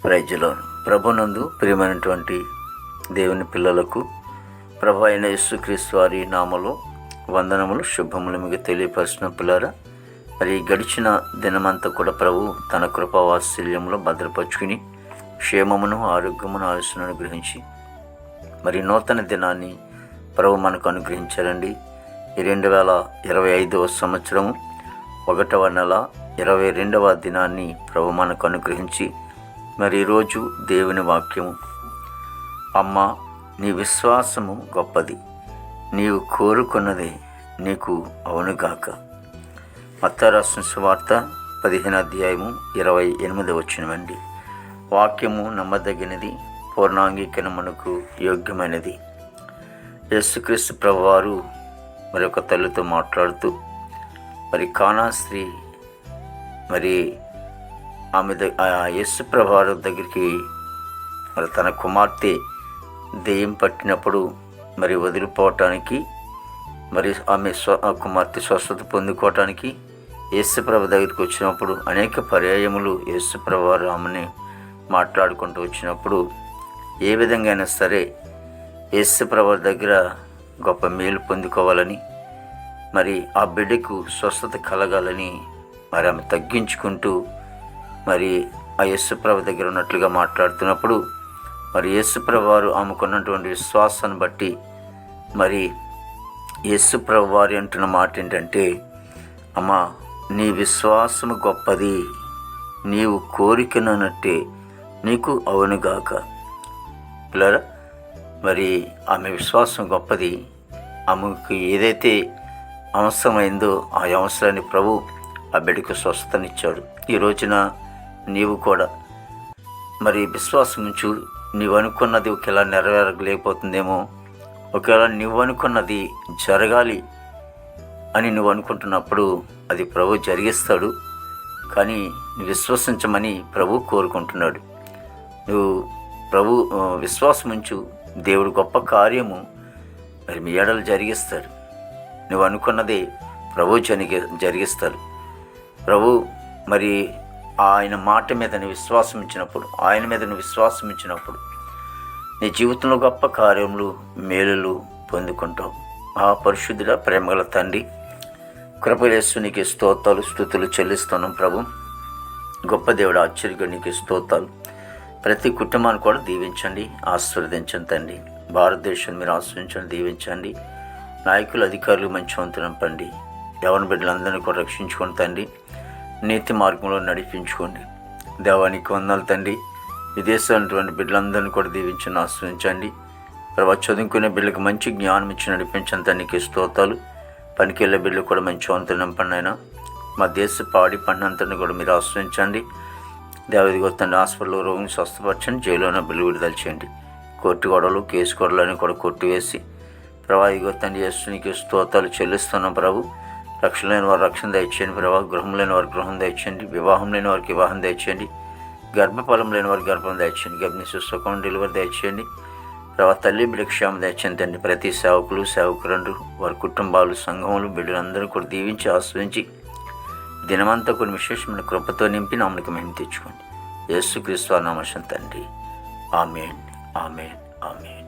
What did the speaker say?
Praise the lord. ప్రభునందు ప్రియమైనటువంటి దేవుని పిల్లలకు ప్రభు అయిన యేసుక్రీస్తు వారి నామములో వందనములు, శుభములు మీకు తెలియపరిచిన పిల్లరా, మరి గడిచిన దినమంతా కూడా ప్రభు తన కృపా వాత్సల్యంలో భద్రపరుచుకుని క్షేమమును, ఆరోగ్యమును, ఆయుస్సును అనుగ్రహించి మరి నూతన దినాన్ని ప్రభు మనకు అనుగ్రహించారండి. ఈ 2025వ సంవత్సరము 1వ నెల 22వ దినాన్ని ప్రభు మనకు అనుగ్రహించి మరి ఈరోజు దేవుని వాక్యము, అమ్మ నీ విశ్వాసము గొప్పది, నీవు కోరుకున్నదే నీకు అవునుగాక. మత్తయి రాసిన సువార్త 15వ అధ్యాయము 28వ వచనమండి. వాక్యము నమ్మదగినది, పూర్ణాంగీకరణమునకు యోగ్యమైనది. యేసుక్రీస్తు ప్రభువారు మరి ఒక తల్లితో మాట్లాడుతూ మరి కానా స్త్రీ మరి ఆమె యేసు ప్రభువారి దగ్గరికి మరి తన కుమార్తె దెయ్యం పట్టినప్పుడు మరి వదిలిపోవటానికి మరి ఆమె కుమార్తె స్వస్థత పొందుకోవటానికి యేసు ప్రభు దగ్గరికి వచ్చినప్పుడు అనేక పర్యాయములు యేసు ప్రభువారు ఆమెని మాట్లాడుకుంటూ వచ్చినప్పుడు ఏ విధంగా అయినా సరే యేసు ప్రభువారి దగ్గర గొప్ప మేలు పొందుకోవాలని మరి ఆ బిడ్డకు స్వస్థత కలగాలని మరి ఆమె తగ్గించుకుంటూ మరి ఆ యేసుప్రభు దగ్గర ఉన్నట్లుగా మాట్లాడుతున్నప్పుడు మరి యేసుప్రభు వారు ఆమెకున్నటువంటి విశ్వాసాన్ని బట్టి మరి యేసుప్రభు వారి అంటున్న మాట ఏంటంటే, అమ్మ నీ విశ్వాసము గొప్పది, నీవు కోరికనట్టే నీకు అవునుగాక. పిల్లరా, మరి ఆమె విశ్వాసం గొప్పది. ఆమెకు ఏదైతే అవసరమైందో ఆ అవసరాన్ని ప్రభు ఆ బిడ్డకు స్వస్థతనిచ్చాడు. ఈ రోజున నీవు కూడా మరి విశ్వాసం ఉంచు. నీవు అనుకున్నది ఒకవేళ నెరవేరలేకపోతుందేమో, ఒకవేళ నువ్వు అనుకున్నది జరగాలి అని నువ్వు అనుకుంటున్నప్పుడు అది ప్రభు జరిగిస్తాడు. కానీ నువ్వు విశ్వసించమని ప్రభు కోరుకుంటున్నాడు. నువ్వు ప్రభు విశ్వాసం ఉంచు, దేవుడు గొప్ప కార్యము మరి మీ ఎడలు జరిగిస్తాడు. నువ్వు అనుకున్నదే ప్రభు జరిగిస్తాడు. ప్రభు మరి ఆయన మాట మీద నువ్వు విశ్వాసం ఇచ్చినప్పుడు, ఆయన మీద నువ్వు విశ్వాసం ఇచ్చినప్పుడు నీ జీవితంలో గొప్ప కార్యములు, మేలులు పొందుకుంటావు. ఆ పరిశుద్ధుడ ప్రేమగల తండ్రి, కృపయేసు నీకు స్తోత్రాలు, స్తుతులు చెల్లిస్తున్నాం ప్రభు. గొప్ప దేవుడు, ఆశ్చర్యగా నీకు స్తోత్రాలు. ప్రతి కుటుంబాన్ని కూడా దీవించండి, ఆశీర్వదించండి తండ్రి. భారతదేశాన్ని మీరు ఆశ్రయించండి, దీవించండి. నాయకులు, అధికారులు మంచి వంతునంపండి. యవన బిడ్డలందరినీ కూడా రక్షించుకోండి తండ్రి. నీతి మార్గంలో నడిపించుకోండి. దేవానికి వందనాలు తండ్రి. విదేశాలటువంటి బిడ్డలందరినీ కూడా దీవించండి, ఆశ్రయించండి ప్రభావ. చదువుకునే బిడ్డలకు మంచి జ్ఞానం ఇచ్చి నడిపించండి తండ్రికి స్తోత్రాలు. పనికి వెళ్ళే బిడ్డలు కూడా మంచి వంతులు నింపండి అయినా. మా దేశ పాడి పంటంతని కూడా మీరు ఆశ్రయించండి. దేవదిగో తండ్రి, హాస్పిటల్లో రోగిని స్వస్థపరచండి, జైలులో బిల్లు విడుదల చేయండి. కోర్టు గొడవలు, కేసు గొడవలని కూడా కొట్టివేసి ప్రభా ఇగో తండ్రి యేసునికి స్తోత్రాలు చెల్లిస్తున్నాం ప్రభు. రక్షణ లేని వారు రక్షణ దయచేయండి ప్రభా. గృహం లేని వారికి గృహం దయచేయండి. వివాహం లేని వారికి వివాహం దయచేయండి. గర్భఫలం లేని వారికి గర్భం దయచేయండి. గర్భిణీ సుఖం డెలివరీ దయచేయండి ప్రభా. తల్లి బిడ్డ క్షేమం దయచేయండి తండ్రి. ప్రతి సేవకులు, సేవకులందరూ, వారి కుటుంబాలు, సంఘములు, బిడ్డలందరూ కూడా దీవించి ఆశ్రయించి దినమంతా కొన్ని విశేషమైన కృపతో నింపి నామనికి మేము తెచ్చుకోండి. యేసుక్రీస్తు నామమున తండ్రి. ఆమేన్, ఆమేన్, ఆమేన్.